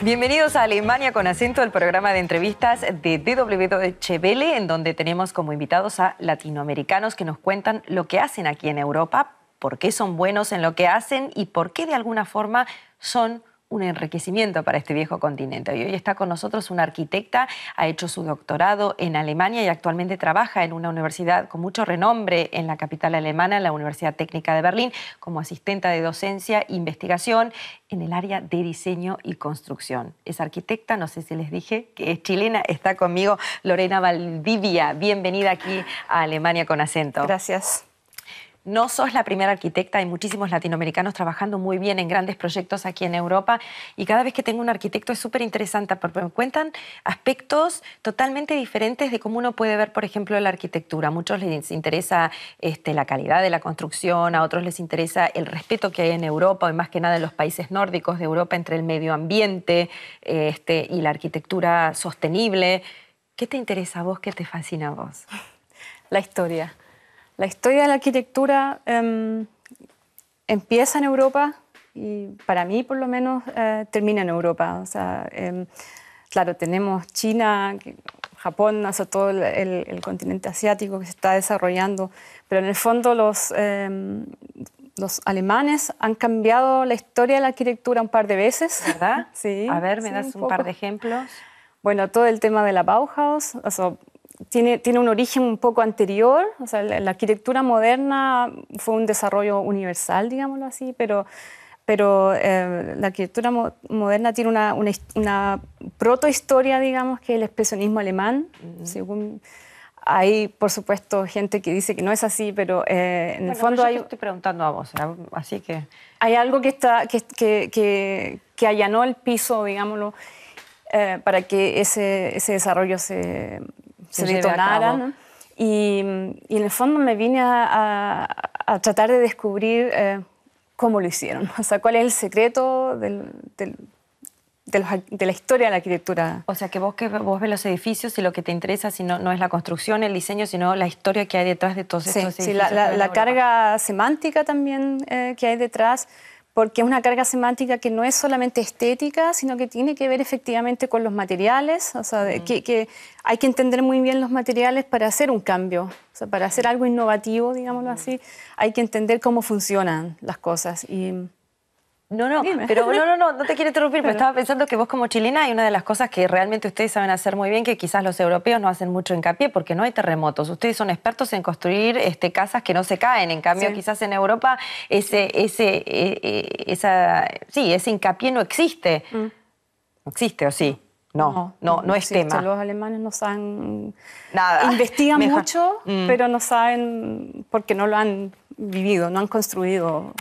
Bienvenidos a Alemania con acento, el programa de entrevistas de DW Deutsche Welle, en donde tenemos como invitados a latinoamericanos que nos cuentan lo que hacen aquí en Europa, por qué son buenos en lo que hacen y por qué de alguna forma son un enriquecimiento para este viejo continente. Y hoy está con nosotros una arquitecta, ha hecho su doctorado en Alemania y actualmente trabaja en una universidad con mucho renombre en la capital alemana, la Universidad Técnica de Berlín, como asistenta de docencia e investigación en el área de diseño y construcción. Es arquitecta, no sé si les dije, que es chilena. Está conmigo Lorena Valdivia. Bienvenida aquí a Alemania con acento. Gracias. No sos la primera arquitecta, hay muchísimos latinoamericanos trabajando muy bien en grandes proyectos aquí en Europa y cada vez que tengo un arquitecto es súper interesante porque me cuentan aspectos totalmente diferentes de cómo uno puede ver, por ejemplo, la arquitectura. A muchos les interesa la calidad de la construcción, a otros les interesa el respeto que hay en Europa y más que nada en los países nórdicos de Europa entre el medio ambiente y la arquitectura sostenible. ¿Qué te interesa a vos? ¿Qué te fascina a vos? La historia. La historia de la arquitectura empieza en Europa y para mí, por lo menos, termina en Europa. O sea, claro, tenemos China, Japón, o sea, todo el continente asiático que se está desarrollando, pero en el fondo los alemanes han cambiado la historia de la arquitectura un par de veces. ¿Verdad? Sí. A ver, ¿me sí, das un par de ejemplos? Bueno, todo el tema de la Bauhaus, o sea, tiene un origen un poco anterior, o sea, la arquitectura moderna fue un desarrollo universal, digámoslo así, pero la arquitectura moderna tiene una protohistoria, digamos, que es el expresionismo alemán. Según hay, por supuesto, gente que dice que no es así, pero en el fondo yo te estoy preguntando a vos, así que hay algo que allanó el piso, digámoslo, para que ese desarrollo se detonara, ¿no? Y en el fondo me vine a tratar de descubrir cómo lo hicieron, o sea, cuál es el secreto de la historia de la arquitectura. O sea, que vos ves los edificios y lo que te interesa no es la construcción, el diseño, sino la historia que hay detrás de todos estos edificios. Sí, la carga semántica también que hay detrás, porque es una carga semántica que no es solamente estética, sino que tiene que ver efectivamente con los materiales. O sea, que hay que entender muy bien los materiales para hacer un cambio. O sea, para hacer algo innovativo, digámoslo así, hay que entender cómo funcionan las cosas. No te quiero interrumpir, pero estaba pensando que vos como chilena hay una de las cosas que realmente ustedes saben hacer muy bien, que quizás los europeos no hacen mucho hincapié porque no hay terremotos. Ustedes son expertos en construir casas que no se caen. En cambio, quizás en Europa ese hincapié no existe. ¿No existe o sí? No es tema. Los alemanes no saben nada. Investigan mucho, pero no saben porque no lo han vivido, no han construido.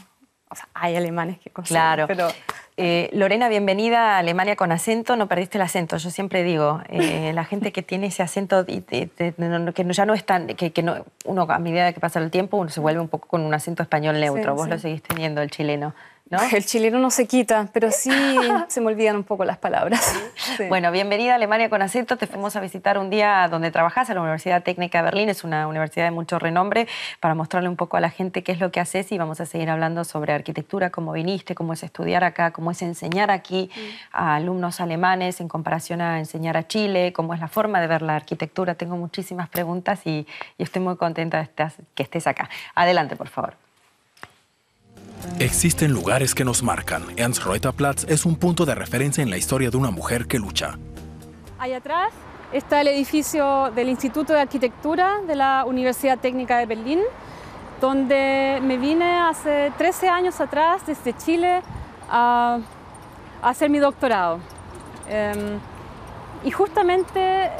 O sea, hay alemanes que construyen. Claro. Pero Lorena, bienvenida a Alemania con acento. No perdiste el acento. Yo siempre digo, la gente que tiene ese acento que ya no es tan... uno, a medida que pasa el tiempo, uno se vuelve un poco con un acento español neutro. Vos lo seguís teniendo, el chileno, ¿no? El chileno no se quita, pero sí se me olvidan un poco las palabras. Sí. Bueno, bienvenida a Alemania con acento. Te fuimos a visitar un día donde trabajás, a la Universidad Técnica de Berlín. Es una universidad de mucho renombre, para mostrarle un poco a la gente qué es lo que haces, y vamos a seguir hablando sobre arquitectura, cómo viniste, cómo es estudiar acá, cómo es enseñar aquí a alumnos alemanes en comparación a enseñar a Chile, cómo es la forma de ver la arquitectura. Tengo muchísimas preguntas y estoy muy contenta de que estés acá. Adelante, por favor. Existen lugares que nos marcan. Ernst-Reuter-Platz es un punto de referencia en la historia de una mujer que lucha. Allá atrás está el edificio del Instituto de Arquitectura de la Universidad Técnica de Berlín, donde me vine hace 13 años atrás desde Chile a hacer mi doctorado. Y justamente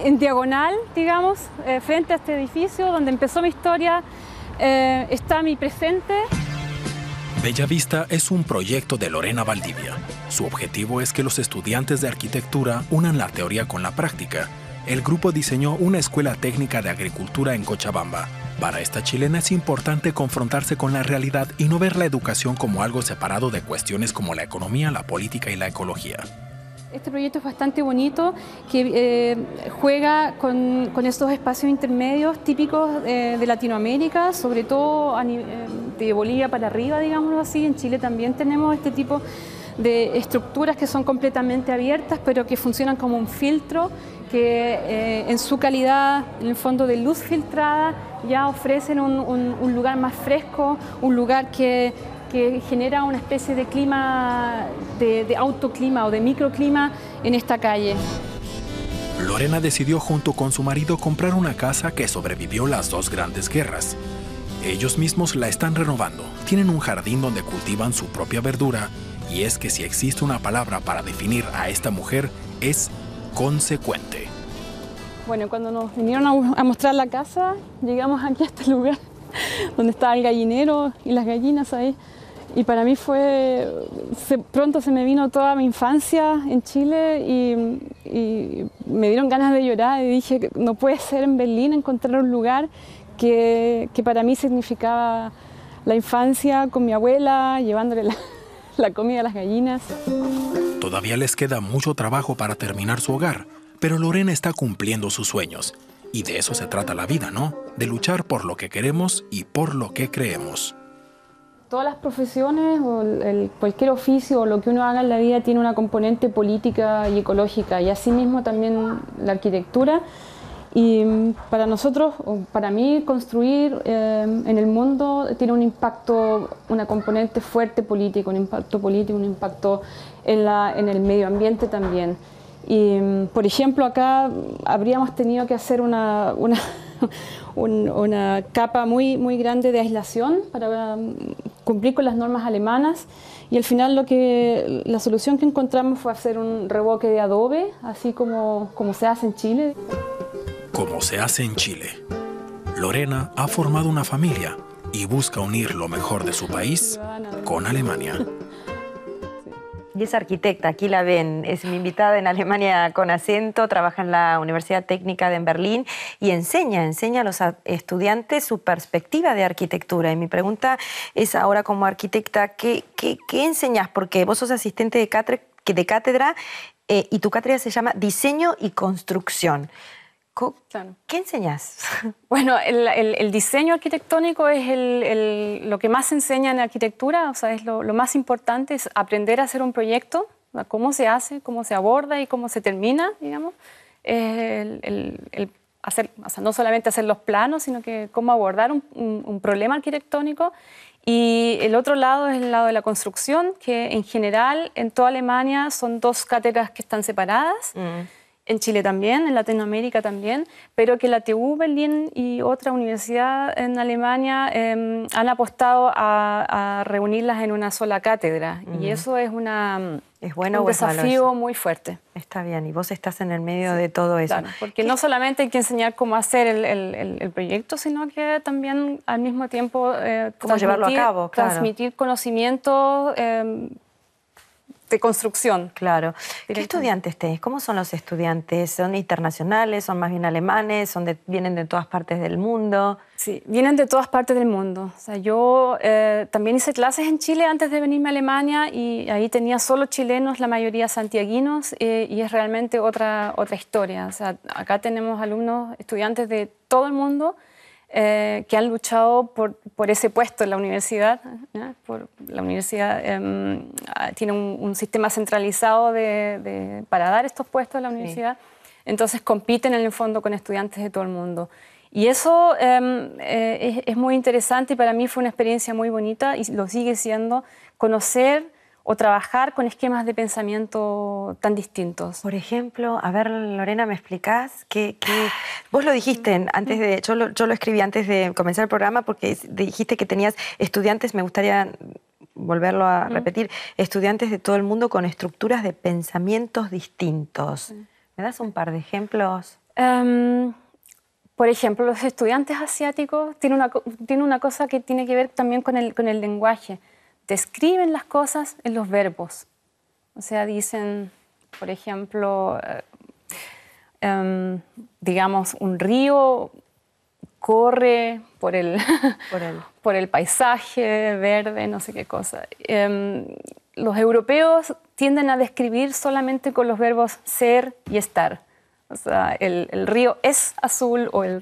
en diagonal, digamos, frente a este edificio donde empezó mi historia, está mi presente. Bella Vista es un proyecto de Lorena Valdivia. Su objetivo es que los estudiantes de arquitectura unan la teoría con la práctica. El grupo diseñó una escuela técnica de agricultura en Cochabamba. Para esta chilena es importante confrontarse con la realidad y no ver la educación como algo separado de cuestiones como la economía, la política y la ecología. Este proyecto es bastante bonito, que juega con estos espacios intermedios típicos de Latinoamérica, sobre todo de Bolivia para arriba, digámoslo así. En Chile también tenemos este tipo de estructuras que son completamente abiertas, pero que funcionan como un filtro que en su calidad, en el fondo de luz filtrada, ya ofrecen un lugar más fresco, un lugar que genera una especie de clima, de autoclima o de microclima en esta calle. Lorena decidió junto con su marido comprar una casa que sobrevivió las dos grandes guerras. Ellos mismos la están renovando. Tienen un jardín donde cultivan su propia verdura. Y es que si existe una palabra para definir a esta mujer, es consecuente. Bueno, cuando nos vinieron a mostrar la casa, llegamos aquí a este lugar donde estaba el gallinero y las gallinas ahí. Y para mí pronto se me vino toda mi infancia en Chile y me dieron ganas de llorar y dije, no puede ser en Berlín encontrar un lugar que para mí significaba la infancia con mi abuela, llevándole la comida a las gallinas. Todavía les queda mucho trabajo para terminar su hogar, pero Lorena está cumpliendo sus sueños. Y de eso se trata la vida, ¿no? De luchar por lo que queremos y por lo que creemos. Todas las profesiones o cualquier oficio o lo que uno haga en la vida tiene una componente política y ecológica, y asimismo también la arquitectura. Y para nosotros, o para mí, construir en el mundo tiene un impacto, una componente fuerte político, un impacto en el medio ambiente también. Y, por ejemplo, acá habríamos tenido que hacer una capa muy grande de aislación para cumplir con las normas alemanas, y al final la solución que encontramos fue hacer un revoque de adobe, así como se hace en Chile. Como se hace en Chile. Lorena ha formado una familia y busca unir lo mejor de su país con Alemania. Y es arquitecta, aquí la ven, es mi invitada en Alemania con acento, trabaja en la Universidad Técnica de Berlín y enseña a los estudiantes su perspectiva de arquitectura. Y mi pregunta es ahora, como arquitecta, ¿qué enseñas? Porque vos sos asistente de cátedra y tu cátedra se llama Diseño y Construcción. Claro. ¿Qué enseñas? Bueno, el diseño arquitectónico es lo que más se enseña en arquitectura, o sea, es lo más importante, es aprender a hacer un proyecto, cómo se hace, cómo se aborda y cómo se termina, digamos. Hacer, o sea, no solamente hacer los planos, sino que cómo abordar un problema arquitectónico. Y el otro lado es el lado de la construcción, que en general en toda Alemania son dos cátedras que están separadas. En Chile también, en Latinoamérica también, pero que la TU Berlín y otra universidad en Alemania han apostado a reunirlas en una sola cátedra. Y eso es un desafío muy fuerte. Está bien, y vos estás en el medio de todo eso. Claro, porque no solamente hay que enseñar cómo hacer el proyecto, sino que también al mismo tiempo cómo llevarlo a cabo, claro. Transmitir conocimientos de construcción. Claro. ¿Qué estudiantes tenés? ¿Cómo son los estudiantes? ¿Son internacionales? ¿Son más bien alemanes? ¿Vienen de todas partes del mundo? Sí, vienen de todas partes del mundo. O sea, yo también hice clases en Chile antes de venirme a Alemania y ahí tenía solo chilenos, la mayoría santiaguinos, y es realmente otra historia. O sea, acá tenemos alumnos, estudiantes de todo el mundo, que han luchado por ese puesto en la universidad. La universidad tiene un sistema centralizado para dar estos puestos en la universidad. Entonces compiten en el fondo con estudiantes de todo el mundo. Y eso es muy interesante, y para mí fue una experiencia muy bonita, y lo sigue siendo, conocer o trabajar con esquemas de pensamiento tan distintos. Por ejemplo, a ver, Lorena, ¿me explicás? Vos lo dijiste antes de... Yo lo escribí antes de comenzar el programa porque dijiste que tenías estudiantes, me gustaría volverlo a repetir, estudiantes de todo el mundo con estructuras de pensamientos distintos. ¿Me das un par de ejemplos? Por ejemplo, los estudiantes asiáticos tienen una cosa que tiene que ver también con el lenguaje. Describen las cosas en los verbos. O sea, dicen, por ejemplo, digamos, un río corre por el paisaje verde, no sé qué cosa. Los europeos tienden a describir solamente con los verbos ser y estar. O sea, el río es azul o el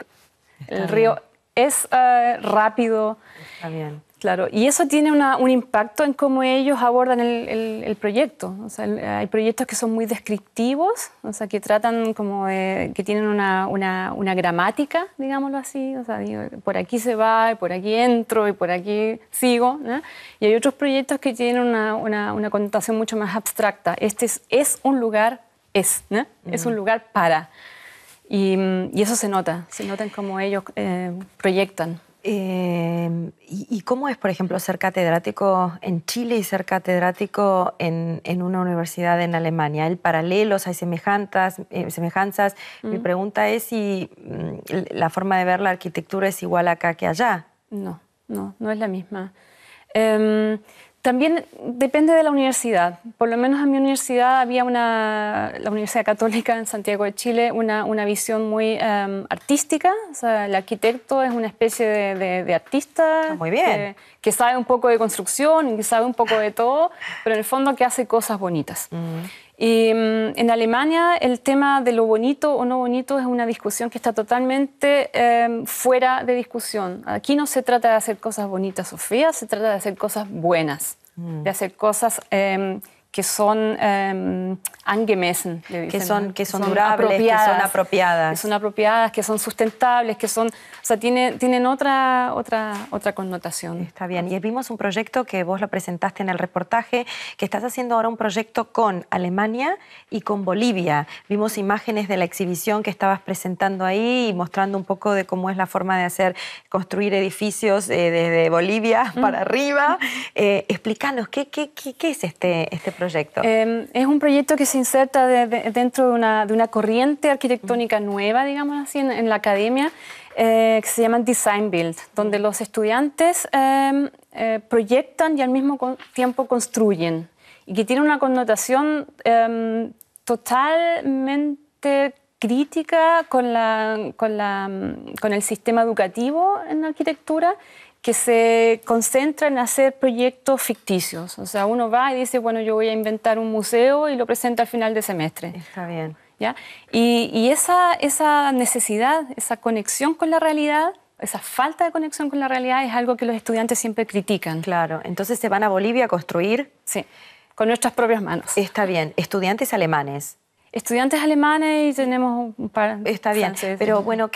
río es rápido. Está bien. Claro, y eso tiene un impacto en cómo ellos abordan el proyecto. O sea, hay proyectos que son muy descriptivos, o sea, que tratan como que tienen una gramática, digámoslo así. O sea, digo, por aquí se va, y por aquí entro, y por aquí sigo, ¿no? Y hay otros proyectos que tienen una connotación mucho más abstracta. Este es un lugar, ¿no? Es un lugar para. Y eso se nota en cómo ellos proyectan. ¿Y cómo es, por ejemplo, ser catedrático en Chile y ser catedrático en una universidad en Alemania? ¿Hay paralelos, hay semejanzas? Mi pregunta es si la forma de ver la arquitectura es igual acá que allá. No es la misma. También depende de la universidad. Por lo menos en mi universidad había la Universidad Católica en Santiago de Chile, una visión muy artística. O sea, el arquitecto es una especie de artista muy bien. Que sabe un poco de construcción, que sabe un poco de todo, pero en el fondo que hace cosas bonitas. Y en Alemania el tema de lo bonito o no bonito es una discusión que está totalmente fuera de discusión. Aquí no se trata de hacer cosas bonitas o feas, se trata de hacer cosas buenas, de hacer cosas que son angemessen, que son durables, que son apropiadas. Que son sustentables, que son, o sea, tienen otra connotación. Está bien. Y vimos un proyecto que vos lo presentaste en el reportaje, que estás haciendo ahora un proyecto con Alemania y con Bolivia. Vimos imágenes de la exhibición que estabas presentando ahí y mostrando un poco de cómo es la forma de construir edificios desde Bolivia para arriba. Explícanos, ¿qué es este proyecto? Es un proyecto que se inserta dentro de una corriente arquitectónica nueva, digamos así, en la academia, que se llama Design Build, donde los estudiantes proyectan y al mismo tiempo construyen, y que tiene una connotación totalmente crítica con el sistema educativo en arquitectura, que se concentra en hacer proyectos ficticios. O sea, uno va y dice, bueno, yo voy a inventar un museo y lo presenta al final de semestre. Está bien. ¿Ya? Y esa necesidad, esa conexión con la realidad, esa falta de conexión con la realidad es algo que los estudiantes siempre critican. Claro. Entonces se van a Bolivia a construir. Sí, con nuestras propias manos. Está bien. Estudiantes alemanes. Estudiantes alemanes y tenemos un par. Está bien, franceses. pero bueno,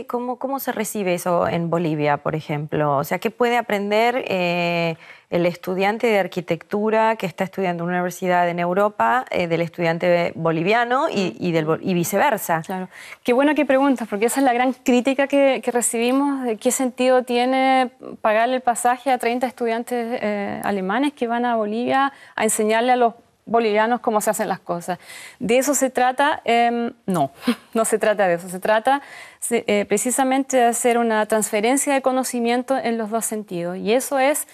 ¿cómo se recibe eso en Bolivia, por ejemplo? O sea, ¿qué puede aprender el estudiante de arquitectura que está estudiando en una universidad en Europa del estudiante boliviano y viceversa? Claro. Qué bueno que preguntas, porque esa es la gran crítica que recibimos, de qué sentido tiene pagarle el pasaje a 30 estudiantes alemanes que van a Bolivia a enseñarle a los bolivianos cómo se hacen las cosas. ¿De eso se trata? No se trata de eso. Se trata precisamente de hacer una transferencia de conocimiento en los dos sentidos. Y eso es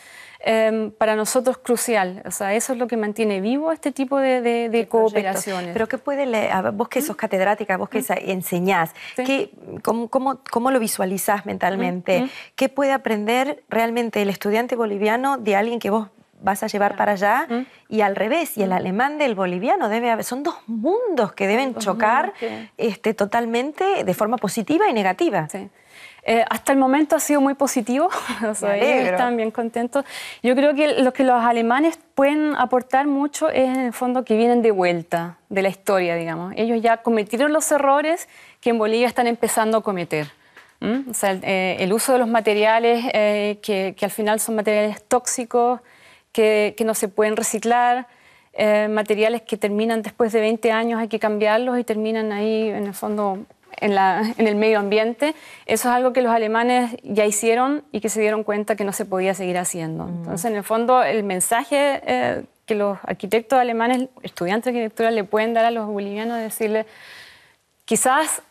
para nosotros crucial. O sea, eso es lo que mantiene vivo este tipo de cooperaciones. Pero ¿qué puede leer? Vos que sos catedrática, vos que enseñás, Sí. ¿cómo lo visualizás mentalmente? ¿Qué puede aprender realmente el estudiante boliviano de alguien que vos vas a llevar para allá? Y al revés, y el alemán del boliviano debe haber, son dos mundos que deben chocar totalmente de forma positiva y negativa. Sí. Hasta el momento ha sido muy positivo, o sea, ellos están bien contentos. Yo creo que lo que los alemanes pueden aportar mucho es en el fondo que vienen de vuelta de la historia, digamos. Ellos ya cometieron los errores que en Bolivia están empezando a cometer. O sea, el uso de los materiales que al final son materiales tóxicos, que no se pueden reciclar, materiales que terminan después de 20 años, hay que cambiarlos y terminan ahí en el fondo en el medio ambiente. Eso es algo que los alemanes ya hicieron y que se dieron cuenta que no se podía seguir haciendo. Entonces, en el fondo, el mensaje que los arquitectos alemanes, estudiantes de arquitectura, le pueden dar a los bolivianos es decirles, quizás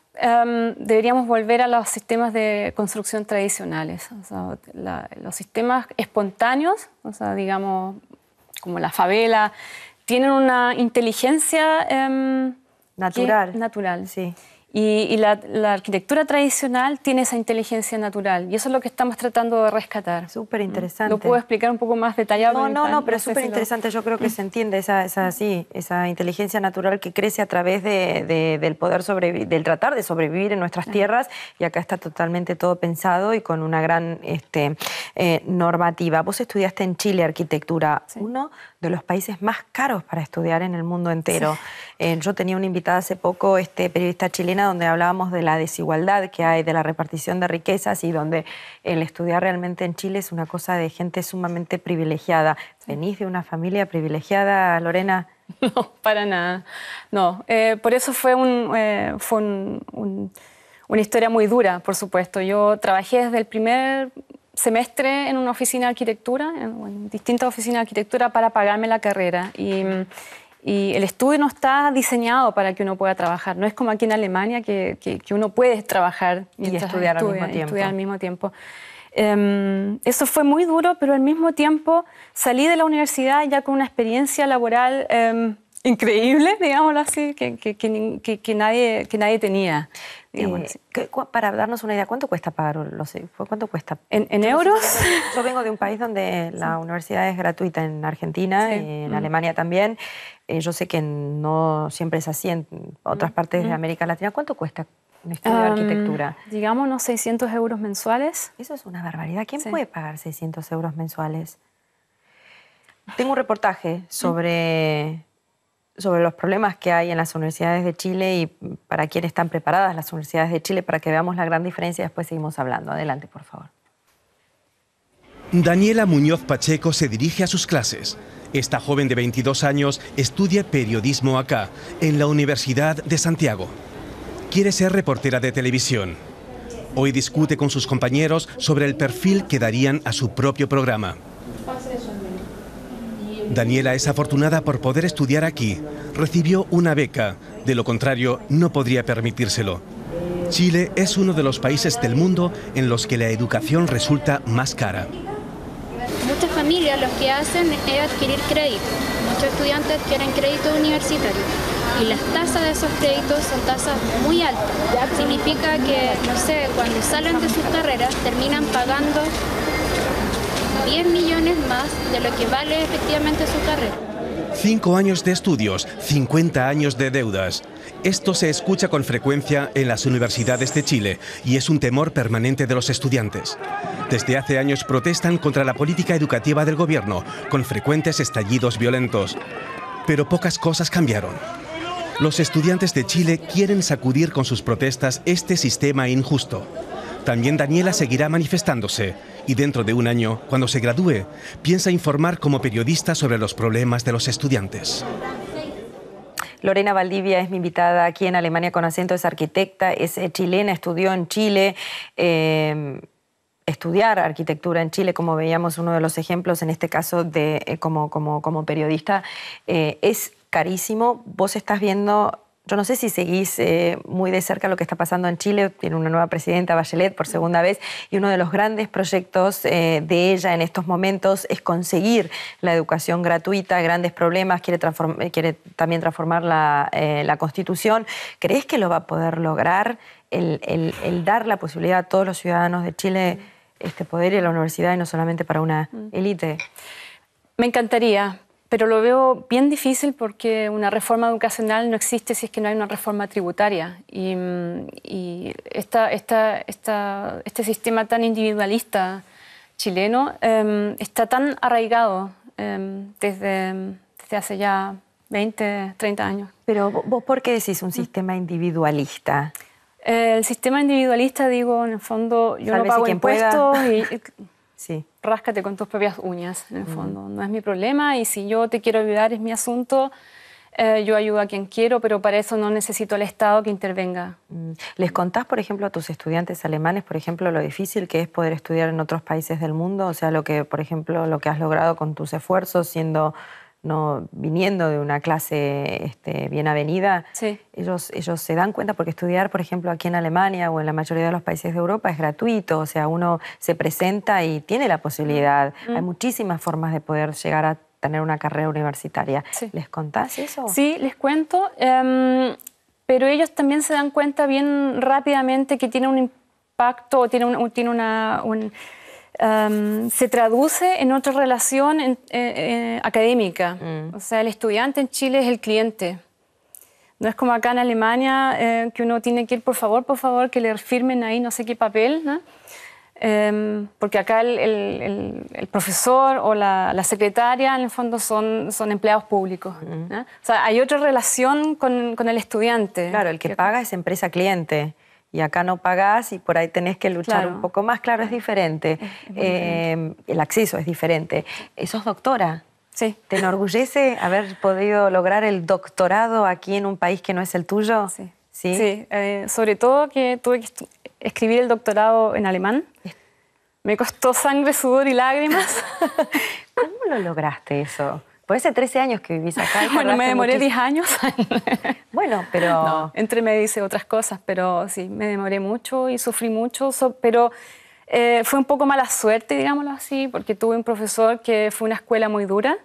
deberíamos volver a los sistemas de construcción tradicionales. O sea, los sistemas espontáneos, o sea, digamos, como la favela, tienen una inteligencia natural. natural. Sí. Y la arquitectura tradicional tiene esa inteligencia natural y eso es lo que estamos tratando de rescatar. Súper interesante. ¿Lo puedo explicar un poco más detallado? No, pero es súper interesante. Yo creo que se entiende esa inteligencia natural que crece a través del poder sobrevivir, del tratar de sobrevivir en nuestras tierras, y acá está totalmente todo pensado y con una gran normativa. Vos estudiaste en Chile arquitectura, uno de los países más caros para estudiar en el mundo entero. Sí. Yo tenía una invitada hace poco, periodista chilena, donde hablábamos de la desigualdad que hay, de la repartición de riquezas, y donde el estudiar realmente en Chile es una cosa de gente sumamente privilegiada. ¿Venís de una familia privilegiada, Lorena? No, para nada. No, por eso fue una historia muy dura, por supuesto. Yo trabajé desde el primer semestre en una oficina de arquitectura, en distintas oficinas de arquitectura, para pagarme la carrera. Y el estudio no está diseñado para que uno pueda trabajar. No es como aquí en Alemania que uno puede trabajar y estudiar al mismo tiempo. Eso fue muy duro, pero al mismo tiempo salí de la universidad ya con una experiencia laboral increíble, digámoslo así, que nadie tenía. Para darnos una idea, ¿cuánto cuesta pagar ¿Cuánto cuesta? ¿En euros? Yo vengo de un país donde la universidad es gratuita, en Argentina, en Alemania también. Yo sé que no siempre es así en otras partes de América Latina. ¿Cuánto cuesta un estudio de arquitectura? Digamos unos 600 euros mensuales. Eso es una barbaridad. ¿Quién puede pagar 600 euros mensuales? Tengo un reportaje sobre los problemas que hay en las universidades de Chile y para quién están preparadas las universidades de Chile, para que veamos la gran diferencia. Después seguimos hablando. Adelante, por favor. Daniela Muñoz Pacheco se dirige a sus clases. Esta joven de 22 años estudia periodismo acá, en la Universidad de Santiago. Quiere ser reportera de televisión. Hoy discute con sus compañeros sobre el perfil que darían a su propio programa. Daniela es afortunada por poder estudiar aquí. Recibió una beca, de lo contrario no podría permitírselo. Chile es uno de los países del mundo en los que la educación resulta más cara. Muchas familias lo que hacen es adquirir crédito. Muchos estudiantes adquieren crédito universitario y las tasas de esos créditos son tasas muy altas. Significa que, no sé, cuando salen de sus carreras terminan pagando 10 millones más de lo que vale efectivamente su carrera. 5 años de estudios, 50 años de deudas. Esto se escucha con frecuencia en las universidades de Chile y es un temor permanente de los estudiantes. Desde hace años protestan contra la política educativa del gobierno, con frecuentes estallidos violentos. Pero pocas cosas cambiaron. Los estudiantes de Chile quieren sacudir con sus protestas este sistema injusto. También Daniela seguirá manifestándose y dentro de un año, cuando se gradúe, piensa informar como periodista sobre los problemas de los estudiantes. Lorena Valdivia es mi invitada aquí en Alemania con acento, es arquitecta, es chilena, estudió en Chile. Estudiar arquitectura en Chile, como veíamos uno de los ejemplos en este caso de como periodista, es carísimo. Vos estás viendo, yo no sé si seguís muy de cerca lo que está pasando en Chile. Tiene una nueva presidenta, Bachelet, por segunda vez, y uno de los grandes proyectos de ella en estos momentos es conseguir la educación gratuita. Grandes problemas, quiere también transformar la Constitución. ¿Crees que lo va a poder lograr, el dar la posibilidad a todos los ciudadanos de Chile poder ir a la universidad y no solamente para una élite? Me encantaría, pero lo veo bien difícil porque una reforma educacional no existe si es que no hay una reforma tributaria. Y este sistema tan individualista chileno está tan arraigado desde hace ya 20, 30 años. Pero vos, ¿por qué decís un sistema individualista? El sistema individualista, digo, en el fondo, yo no pago impuestos y sí. Ráscate con tus propias uñas, en el fondo. No es mi problema y si yo te quiero ayudar es mi asunto. Yo ayudo a quien quiero, pero para eso no necesito al Estado que intervenga. ¿Les contás, por ejemplo, a tus estudiantes alemanes, por ejemplo, lo difícil que es poder estudiar en otros países del mundo? O sea, por ejemplo, lo que has logrado con tus esfuerzos viniendo de una clase bien avenida, sí. Ellos se dan cuenta, porque estudiar, por ejemplo, aquí en Alemania o en la mayoría de los países de Europa es gratuito. O sea, uno se presenta y tiene la posibilidad. Hay muchísimas formas de poder llegar a tener una carrera universitaria. Sí. ¿Les contás eso? Sí, les cuento. pero ellos también se dan cuenta bien rápidamente que tiene un impacto, o se traduce en otra relación académica. O sea, el estudiante en Chile es el cliente. No es como acá en Alemania, que uno tiene que ir, por favor, que le firmen ahí no sé qué papel, ¿no? Porque acá el profesor o la secretaria, en el fondo, son empleados públicos, ¿no? O sea, hay otra relación con el estudiante. Claro, el que paga es empresa-cliente. Y acá no pagás y por ahí tenés que luchar un poco más. Claro, es diferente. El acceso es diferente. ¿Sos doctora? Sí. ¿Te enorgullece haber podido lograr el doctorado aquí en un país que no es el tuyo? Sí. ¿Sí? Sí, sobre todo que tuve que escribir el doctorado en alemán. Me costó sangre, sudor y lágrimas. ¿Cómo lo lograste eso? Por hace 13 años que vivís acá. Bueno, me demoré 10 años. Bueno, pero... No, entre medio hice otras cosas, pero sí, me demoré mucho y sufrí mucho, pero fue un poco mala suerte, digámoslo así, porque tuve un profesor que fue una escuela muy dura,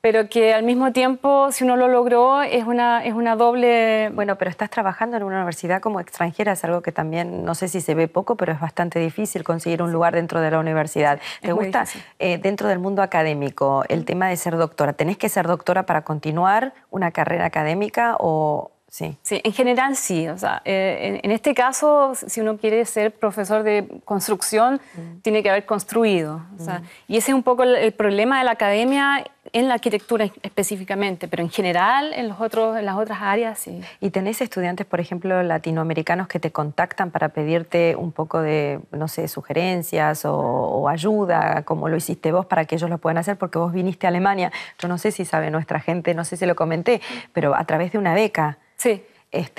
pero que al mismo tiempo, si uno lo logró, es una doble... Bueno, pero estás trabajando en una universidad como extranjera, es algo que también, no sé si se ve poco, pero es bastante difícil conseguir un lugar dentro de la universidad. ¿Te gusta, dentro del mundo académico, el tema de ser doctora? ¿Tenés que ser doctora para continuar una carrera académica o...? Sí. Sí, en general sí. O sea, en este caso, si uno quiere ser profesor de construcción, tiene que haber construido. O sea, y ese es un poco el problema de la academia en la arquitectura específicamente, pero en general en las otras áreas sí. ¿Y tenés estudiantes, por ejemplo, latinoamericanos que te contactan para pedirte un poco de, no sé, sugerencias o ayuda, como lo hiciste vos, para que ellos lo puedan hacer? Porque vos viniste a Alemania, yo no sé si sabe nuestra gente, no sé si lo comenté, pero a través de una beca. Sí.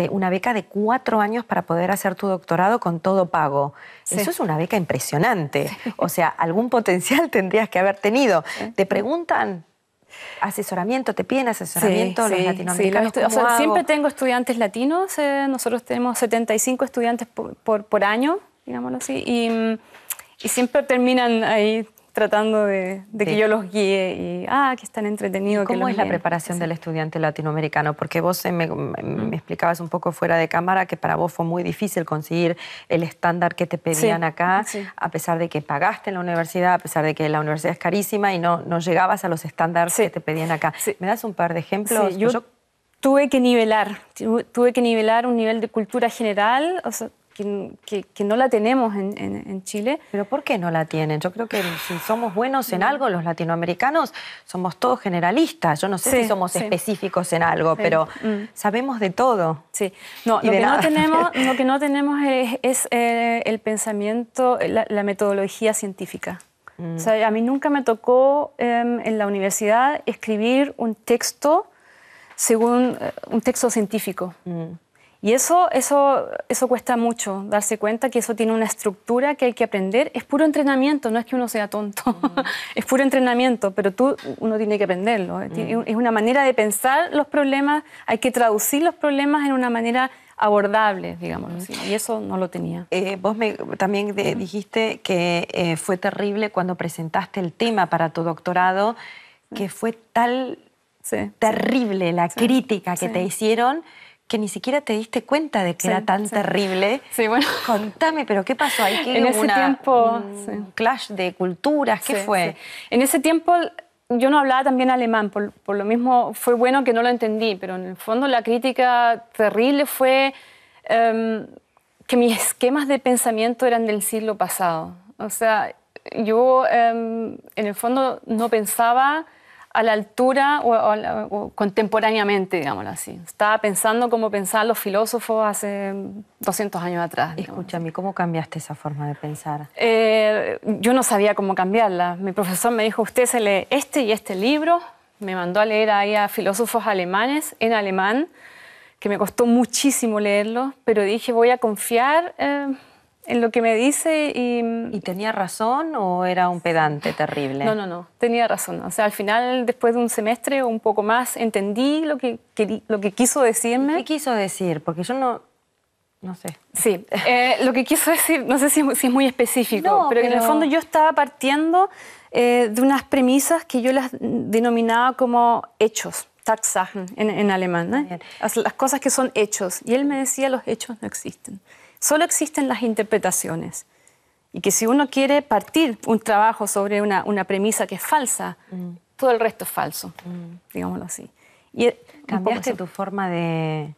Una beca de 4 años para poder hacer tu doctorado con todo pago. Sí. Eso es una beca impresionante. Sí. O sea, algún potencial tendrías que haber tenido. Sí. ¿Te preguntan asesoramiento? ¿Te piden asesoramiento los latinoamericanos? Sí. O sea, siempre tengo estudiantes latinos. Nosotros tenemos 75 estudiantes por año, digámoslo así. Y siempre terminan ahí tratando de que yo los guíe y que están entretenidos. ¿Cómo es la preparación del estudiante latinoamericano? Porque vos me explicabas un poco fuera de cámara que para vos fue muy difícil conseguir el estándar que te pedían acá, a pesar de que pagaste en la universidad, a pesar de que la universidad es carísima y no llegabas a los estándares que te pedían acá. ¿Me das un par de ejemplos? Sí, yo tuve que nivelar un nivel de cultura general, o sea, que no la tenemos en Chile. ¿Pero por qué no la tienen? Yo creo que si somos buenos en algo, los latinoamericanos somos todos generalistas. Yo no sé si somos específicos en algo, pero sabemos de todo. Sí. No, lo que no tenemos es el pensamiento, la metodología científica. O sea, a mí nunca me tocó en la universidad escribir un texto según un texto científico. Y eso cuesta mucho, darse cuenta que eso tiene una estructura que hay que aprender. Es puro entrenamiento, no es que uno sea tonto. Es puro entrenamiento, pero uno tiene que aprenderlo. Es una manera de pensar los problemas, hay que traducir los problemas en una manera abordable, digamos así. Y eso no lo tenía. Vos también dijiste que fue terrible cuando presentaste el tema para tu doctorado, que fue terrible la crítica que te hicieron, que ni siquiera te diste cuenta de que era tan terrible. Sí, bueno. Contame, ¿pero qué pasó ahí? En ese tiempo... ¿Un clash de culturas? ¿Qué fue? Sí. En ese tiempo yo no hablaba también alemán, por lo mismo fue bueno que no lo entendí, pero en el fondo la crítica terrible fue que mis esquemas de pensamiento eran del siglo pasado. O sea, yo en el fondo no pensaba a la altura o contemporáneamente, digámoslo así. Estaba pensando como pensaban los filósofos hace 200 años atrás. Escúchame, ¿cómo cambiaste esa forma de pensar? Yo no sabía cómo cambiarla. Mi profesor me dijo, usted se lee este y este libro. Me mandó a leer ahí a filósofos alemanes en alemán, que me costó muchísimo leerlo, pero dije, voy a confiar en lo que me dice ¿Y tenía razón o era un pedante terrible? No, tenía razón. O sea, al final, después de un semestre o un poco más, entendí lo que quiso decirme. ¿Qué quiso decir? Porque yo no sé. Sí, lo que quiso decir, no sé si es muy específico, pero en el fondo yo estaba partiendo de unas premisas que yo las denominaba como hechos. Tatsachen en alemán, ¿eh? Las cosas que son hechos. Y él me decía, los hechos no existen. Solo existen las interpretaciones. Y que si uno quiere partir un trabajo sobre una premisa que es falsa, todo el resto es falso, digámoslo así. Y ¿cambiaste tu forma de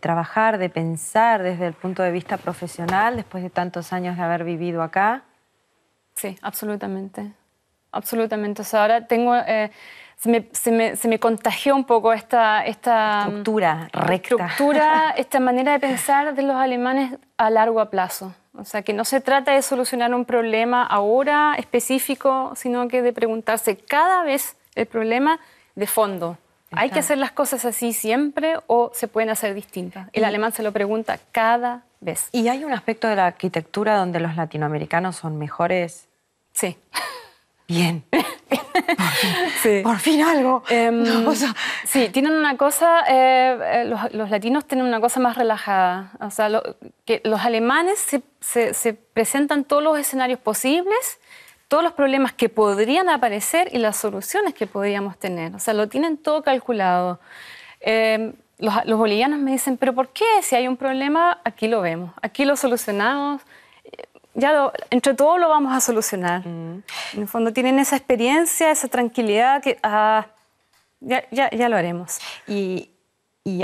trabajar, de pensar desde el punto de vista profesional después de tantos años de haber vivido acá? Sí, absolutamente. Absolutamente. O sea, ahora tengo... se me contagió un poco esta estructura recta. Esta manera de pensar de los alemanes a largo plazo. O sea, que no se trata de solucionar un problema ahora específico, sino que de preguntarse cada vez el problema de fondo. ¿Hay que hacer las cosas así siempre o se pueden hacer distintas? El alemán se lo pregunta cada vez. ¿Y hay un aspecto de la arquitectura donde los latinoamericanos son mejores? Sí. Bien. Sí. Por fin algo. Sí, tienen una cosa, los latinos tienen una cosa más relajada. O sea, que los alemanes se presentan todos los escenarios posibles, todos los problemas que podrían aparecer y las soluciones que podríamos tener. O sea, lo tienen todo calculado. Los bolivianos me dicen, ¿pero por qué? Si hay un problema, aquí lo vemos, aquí lo solucionamos. Entre todos lo vamos a solucionar. En el fondo tienen esa experiencia, esa tranquilidad que ya lo haremos. Y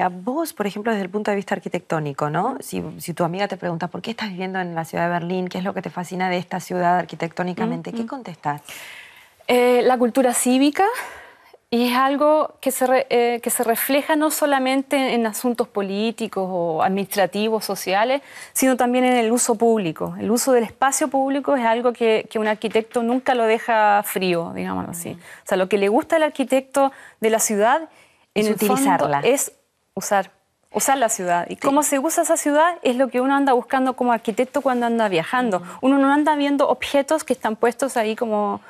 a vos, por ejemplo, desde el punto de vista arquitectónico, ¿no? Si tu amiga te pregunta ¿por qué estás viviendo en la ciudad de Berlín? ¿Qué es lo que te fascina de esta ciudad arquitectónicamente? ¿Qué contestás? La cultura cívica. Y es algo que se refleja no solamente en asuntos políticos o administrativos, sociales, sino también en el uso público. El uso del espacio público es algo que un arquitecto nunca lo deja frío, digámoslo así. O sea, lo que le gusta al arquitecto de la ciudad es utilizarla. Es usar la ciudad. Y cómo se usa esa ciudad es lo que uno anda buscando como arquitecto cuando anda viajando. Uno no anda viendo objetos que están puestos ahí como...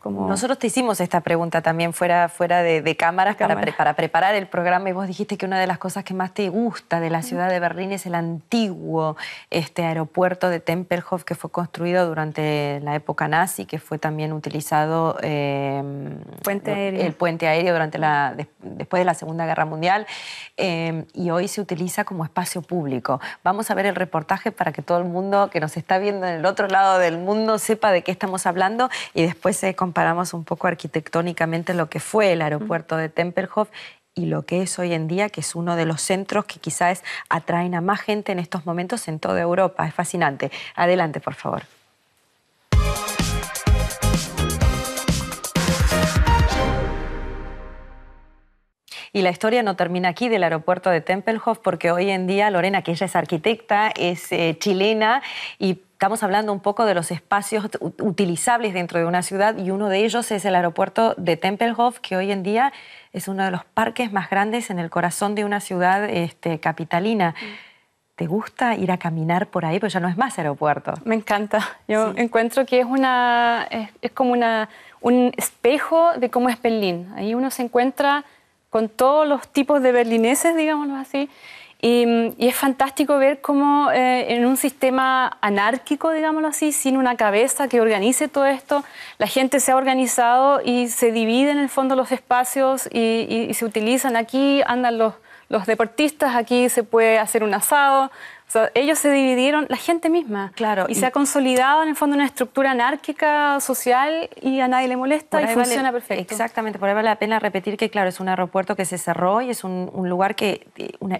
Nosotros te hicimos esta pregunta también fuera de cámaras para preparar el programa y vos dijiste que una de las cosas que más te gusta de la ciudad de Berlín es el antiguo aeropuerto de Tempelhof que fue construido durante la época nazi, que fue también utilizado el puente aéreo después de la Segunda Guerra Mundial y hoy se utiliza como espacio público. Vamos a ver el reportaje para que todo el mundo que nos está viendo en el otro lado del mundo sepa de qué estamos hablando y después comparamos un poco arquitectónicamente lo que fue el aeropuerto de Tempelhof y lo que es hoy en día, que es uno de los centros que quizás atraen a más gente en estos momentos en toda Europa. Es fascinante. Adelante, por favor. Y la historia no termina aquí del aeropuerto de Tempelhof porque hoy en día Lorena, que ella es arquitecta, es chilena y estamos hablando un poco de los espacios utilizables dentro de una ciudad y uno de ellos es el aeropuerto de Tempelhof, que hoy en día es uno de los parques más grandes en el corazón de una ciudad capitalina. ¿Te gusta ir a caminar por ahí? Porque ya no es más aeropuerto. Me encanta. Yo encuentro que es como un espejo de cómo es Berlín. Ahí uno se encuentra con todos los tipos de berlineses, digámoslo así, y es fantástico ver cómo en un sistema anárquico, digámoslo así, sin una cabeza que organice todo esto, la gente se ha organizado y se divide en el fondo los espacios y se utilizan. Aquí andan los deportistas, aquí se puede hacer un asado. O sea, ellos se dividieron, la gente misma. Claro, y se ha consolidado en el fondo una estructura anárquica, social, y a nadie le molesta y funciona perfecto. Exactamente, por ahí vale la pena repetir que, claro, es un aeropuerto que se cerró y es un lugar que,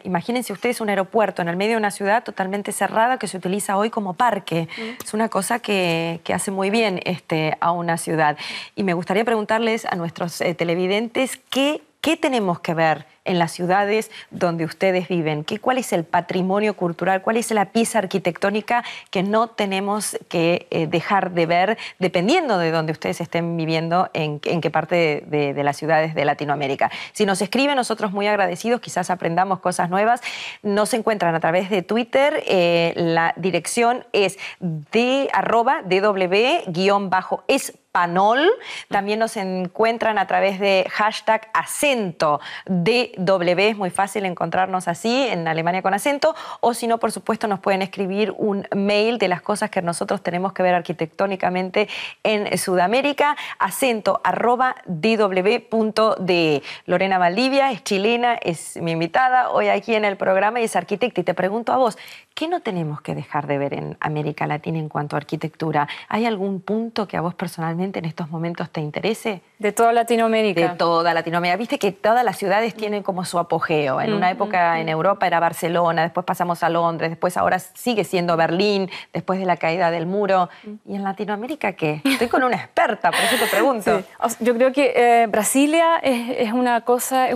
imagínense ustedes un aeropuerto en el medio de una ciudad totalmente cerrada que se utiliza hoy como parque. Es una cosa que hace muy bien a una ciudad. Y me gustaría preguntarles a nuestros televidentes ¿qué tenemos que ver en las ciudades donde ustedes viven? ¿Cuál es el patrimonio cultural? ¿Cuál es la pieza arquitectónica que no tenemos que dejar de ver dependiendo de donde ustedes estén viviendo, en qué parte de las ciudades de Latinoamérica? Si nos escriben, nosotros muy agradecidos, quizás aprendamos cosas nuevas. Nos encuentran a través de Twitter. La dirección es @dw_es español. También nos encuentran a través de hashtag acento DW. Es muy fácil encontrarnos así, en Alemania con acento. O si no, por supuesto, nos pueden escribir un mail de las cosas que nosotros tenemos que ver arquitectónicamente en Sudamérica, acento@dw.de. Lorena Valdivia es chilena, es mi invitada hoy aquí en el programa y es arquitecta. Y te pregunto a vos, ¿qué no tenemos que dejar de ver en América Latina en cuanto a arquitectura? ¿Hay algún punto que a vos personalmente en estos momentos te interese? De toda Latinoamérica. De toda Latinoamérica. Viste que todas las ciudades tienen como su apogeo. En una época en Europa era Barcelona, después pasamos a Londres, después ahora sigue siendo Berlín, después de la caída del muro. ¿Y en Latinoamérica qué? Estoy con una experta, por eso te pregunto. Sí. Yo creo que Brasilia es una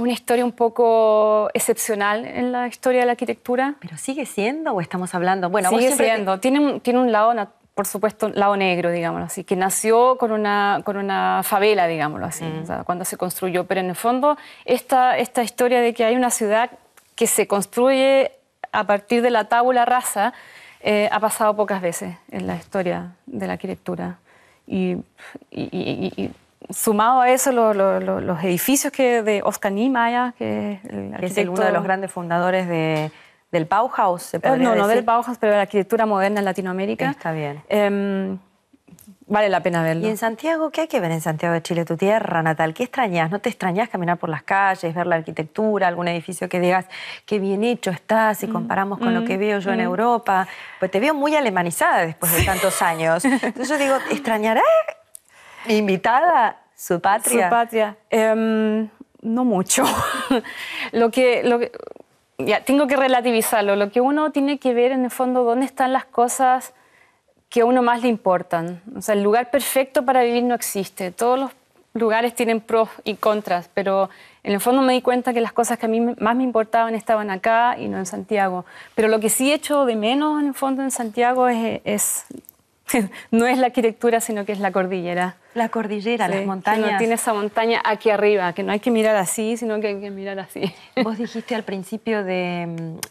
historia un poco excepcional en la historia de la arquitectura. ¿Pero sigue siendo o estamos hablando? Bueno, sigue vos siempre siendo. Tiene un lado, por supuesto, un lado negro, digámoslo así, que nació con una favela, digámoslo así, o sea, cuando se construyó. Pero en el fondo, esta historia de que hay una ciudad que se construye a partir de la tabula rasa ha pasado pocas veces en la historia de la arquitectura. Y sumado a eso, los edificios de Oscar Niemeyer, que es uno de los grandes fundadores del Bauhaus, ¿se podría decir? No del Bauhaus, pero de la arquitectura moderna en Latinoamérica. Está bien. Vale la pena verlo. ¿Y en Santiago? ¿Qué hay que ver en Santiago de Chile, tu tierra natal? ¿Qué extrañas? ¿No te extrañas caminar por las calles, ver la arquitectura, algún edificio que digas qué bien hecho está si comparamos con lo que veo yo en Europa? Pues te veo muy alemanizada después de tantos años. Entonces yo digo, ¿extrañará mi invitada su patria? Su patria. No mucho. Ya, tengo que relativizarlo. Lo que uno tiene que ver, en el fondo, dónde están las cosas que a uno más le importan. O sea, el lugar perfecto para vivir no existe. Todos los lugares tienen pros y contras, pero en el fondo me di cuenta que las cosas que a mí más me importaban estaban acá y no en Santiago. Pero lo que sí echo de menos, en el fondo, en Santiago no es la arquitectura, sino que es la cordillera. La cordillera, sí, las montañas. Que no tiene esa montaña aquí arriba, que no hay que mirar así, sino que hay que mirar así. Vos dijiste al principio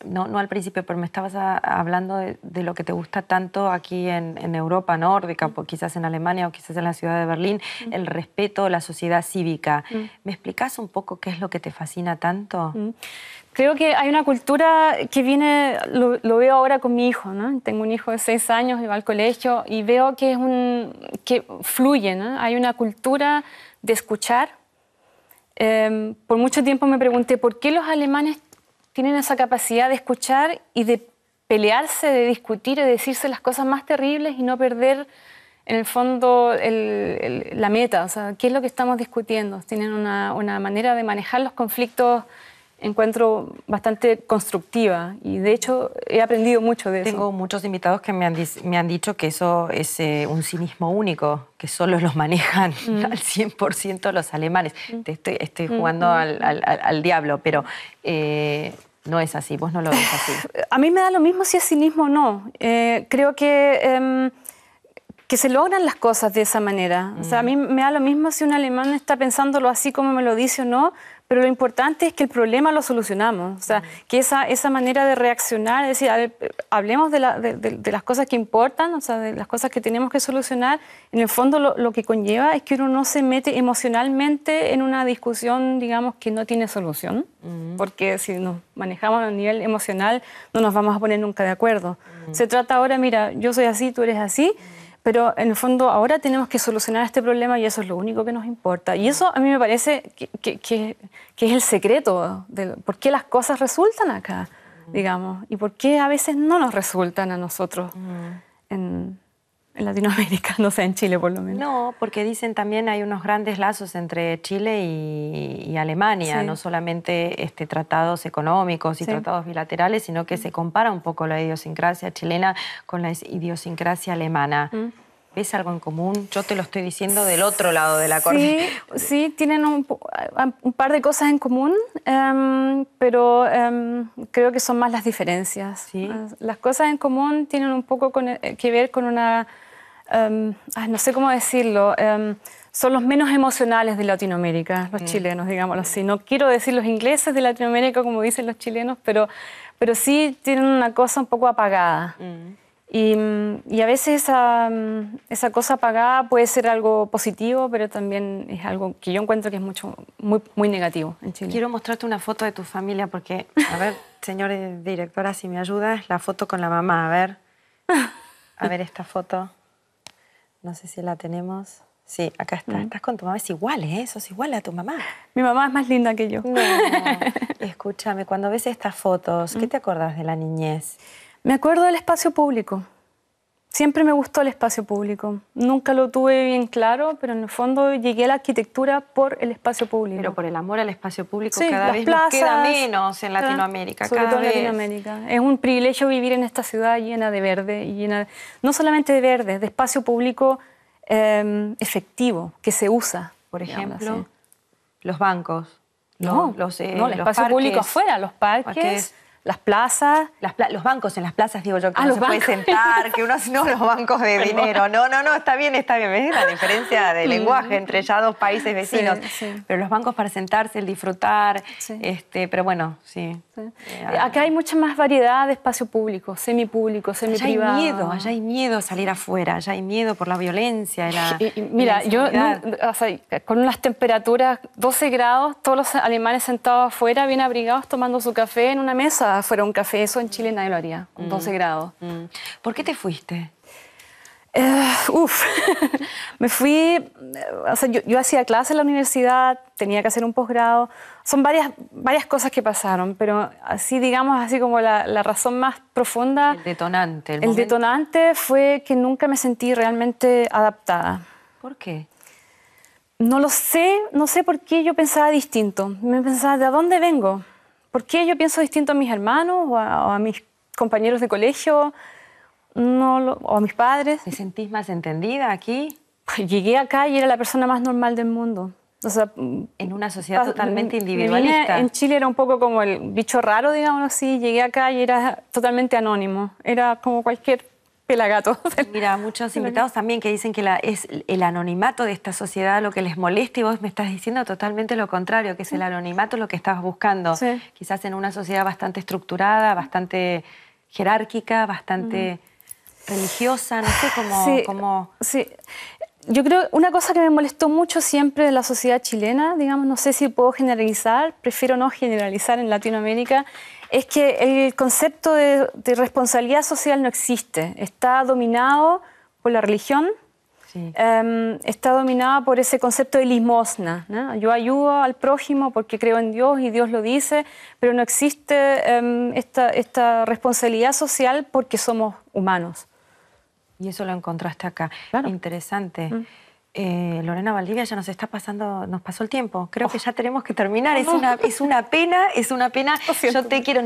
no al principio, pero me estabas hablando de lo que te gusta tanto aquí en Europa nórdica, quizás en Alemania o quizás en la ciudad de Berlín, el respeto, la sociedad cívica. ¿Me explicás un poco qué es lo que te fascina tanto? Creo que hay una cultura que viene, lo veo ahora con mi hijo, ¿no? Tengo un hijo de 6 años, va al colegio y veo que fluye, ¿no? Hay una cultura de escuchar. Por mucho tiempo me pregunté por qué los alemanes tienen esa capacidad de escuchar y de pelearse, de discutir, de decirse las cosas más terribles y no perder, en el fondo, la meta. O sea, ¿qué es lo que estamos discutiendo? Tienen una manera de manejar los conflictos, encuentro bastante constructiva y de hecho he aprendido mucho de eso. Tengo muchos invitados que me han dicho que eso es un cinismo único, que solo los manejan al 100% los alemanes. Estoy jugando al diablo, pero no es así, vos no lo ves así. A mí me da lo mismo si es cinismo o no. Creo que se logran las cosas de esa manera. O sea, a mí me da lo mismo si un alemán está pensándolo así como me lo dice o no, pero lo importante es que el problema lo solucionamos. O sea, que esa manera de reaccionar, es decir, a ver, hablemos de las cosas que importan, o sea, de las cosas que tenemos que solucionar. En el fondo lo que conlleva es que uno no se mete emocionalmente en una discusión, digamos, que no tiene solución, porque si nos manejamos a nivel emocional no nos vamos a poner nunca de acuerdo. Se trata ahora, mira, yo soy así, tú eres así, pero en el fondo ahora tenemos que solucionar este problema y eso es lo único que nos importa. Y eso a mí me parece que es el secreto de por qué las cosas resultan acá, digamos, y por qué a veces no nos resultan a nosotros en Latinoamérica, no sé, en Chile por lo menos. No, porque dicen también hay unos grandes lazos entre Chile y Alemania, no solamente tratados económicos y tratados bilaterales, sino que se compara un poco la idiosincrasia chilena con la idiosincrasia alemana. ¿Ves algo en común? Yo te lo estoy diciendo del otro lado de la cordillera. Sí, tienen un par de cosas en común, pero creo que son más las diferencias. ¿Sí? Las cosas en común tienen un poco que ver con una... no sé cómo decirlo. Son los menos emocionales de Latinoamérica, los chilenos, digámoslo así. No quiero decir los ingleses de Latinoamérica como dicen los chilenos, pero sí tienen una cosa un poco apagada. Y a veces esa cosa apagada puede ser algo positivo, pero también es algo que yo encuentro que es muy negativo en Chile. Quiero mostrarte una foto de tu familia porque, a ver, señora directora, si me ayudas, la foto con la mamá, a ver esta foto. No sé si la tenemos. Sí, acá está. Estás con tu mamá. Es igual, ¿eh? Sos igual a tu mamá. Mi mamá es más linda que yo. No. Escúchame, cuando ves estas fotos, ¿qué te acordás de la niñez? Me acuerdo del espacio público. Siempre me gustó el espacio público. Nunca lo tuve bien claro, pero en el fondo llegué a la arquitectura por el espacio público. Pero por el amor al espacio público sí, cada vez plazas, nos queda menos en Latinoamérica. Sobre cada todo en vez. Latinoamérica. Es un privilegio vivir en esta ciudad llena de verde, y no solamente de verde, de espacio público efectivo, que se usa. Por ejemplo, los bancos. El los espacio parques, público afuera, los parques, las plazas. Los bancos en las plazas, digo yo, que los se puede sentar, que uno no los bancos de dinero. No, está bien. ¿Ves la diferencia de lenguaje entre ya dos países vecinos? Sí. Pero los bancos para sentarse, el disfrutar, pero bueno, sí. Acá hay mucha más variedad de espacio público, semipúblico, semiprivado. Allá hay miedo a salir afuera, allá hay miedo por la violencia. Mira, yo con unas temperaturas 12 grados, todos los alemanes sentados afuera, bien abrigados, tomando su café en una mesa afuera, un café. Eso en Chile nadie lo haría, con 12 grados. ¿Por qué te fuiste? Me fui, yo hacía clases en la universidad, tenía que hacer un posgrado. Son varias cosas que pasaron, pero así, digamos, así como la razón más profunda. El detonante. El detonante fue que nunca me sentí realmente adaptada. ¿Por qué? No lo sé, no sé por qué yo pensaba distinto. Me pensaba, ¿de dónde vengo? ¿Por qué yo pienso distinto a mis hermanos o a mis compañeros de colegio? O a mis padres. ¿Te sentís más entendida aquí? Llegué acá y era la persona más normal del mundo. O sea, en una sociedad totalmente individualista. En Chile era un poco como el bicho raro, digamos así. Llegué acá y era totalmente anónimo. Era como cualquier pelagato. Mira, muchos invitados también que dicen que es el anonimato de esta sociedad lo que les molesta, y vos me estás diciendo totalmente lo contrario, que es el anonimato lo que estabas buscando. Sí. Quizás en una sociedad bastante estructurada, bastante jerárquica, bastante religiosa, no sé cómo... Sí. Yo creo que una cosa que me molestó mucho siempre de la sociedad chilena, digamos, no sé si puedo generalizar, prefiero no generalizar en Latinoamérica, es que el concepto de responsabilidad social no existe. Está dominado por la religión, está dominado por ese concepto de limosna, ¿no? Yo ayudo al prójimo porque creo en Dios y Dios lo dice, pero no existe esta responsabilidad social porque somos humanos. Y eso lo encontraste acá. Claro. Interesante. Lorena Valdivia, ya nos pasó el tiempo. Creo que ya tenemos que terminar. Es una pena. Yo te quiero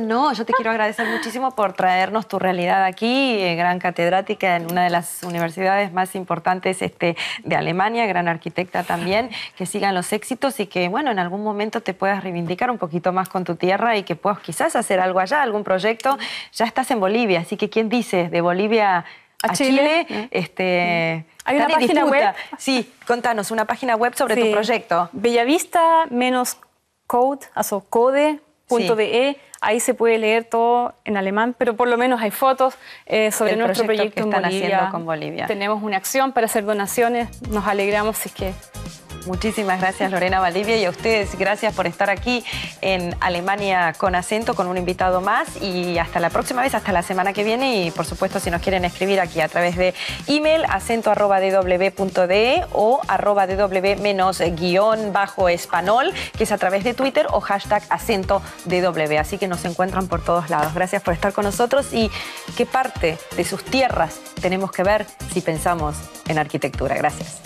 agradecer muchísimo por traernos tu realidad aquí, gran catedrática en una de las universidades más importantes de Alemania, gran arquitecta también, que sigan los éxitos y que, bueno, en algún momento te puedas reivindicar un poquito más con tu tierra y que puedas quizás hacer algo allá, algún proyecto. Ya estás en Bolivia, así que ¿quién dice de Bolivia a Chile? Hay una página web. Sí, contanos, una página web sobre tu proyecto. Bellavista-code.de. Ahí se puede leer todo en alemán, pero por lo menos hay fotos sobre nuestro proyecto que están haciendo con Bolivia. Tenemos una acción para hacer donaciones. Nos alegramos si es que... Muchísimas gracias, Lorena Valdivia, y a ustedes gracias por estar aquí en Alemania con acento, con un invitado más, y hasta la próxima vez, hasta la semana que viene. Y por supuesto, si nos quieren escribir aquí a través de email, acento@dw.de o @dw-español, que es a través de Twitter, o #acentodw. Así que nos encuentran por todos lados. Gracias por estar con nosotros. Y qué parte de sus tierras tenemos que ver si pensamos en arquitectura. Gracias.